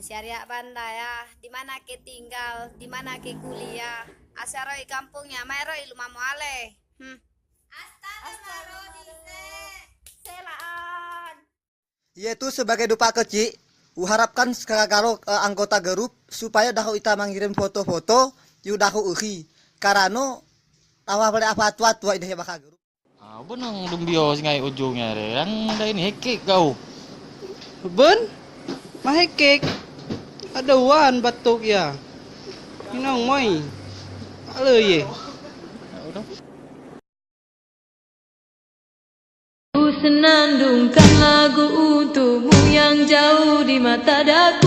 Syariah Banda ya, di mana ke tinggal, di mana ke kuliah. Asaroi kampungnya, mairoi lumamu ale. Selaan. Yaitu sebagai dupa kecil, uharapkan karo anggota grup supaya dahu ita mengirim foto-foto yu dahu uhi. Karena tawa pada apa tua ini bakal grup. Benang dumbio singai ujungnya deh. Yang ada ini hekik kau. Ben, mahekek. Ada wan batuk ya. Inang mai. Ale ye. Ya udah. Ku senandungkan lagu untukmu yang jauh di mata daku.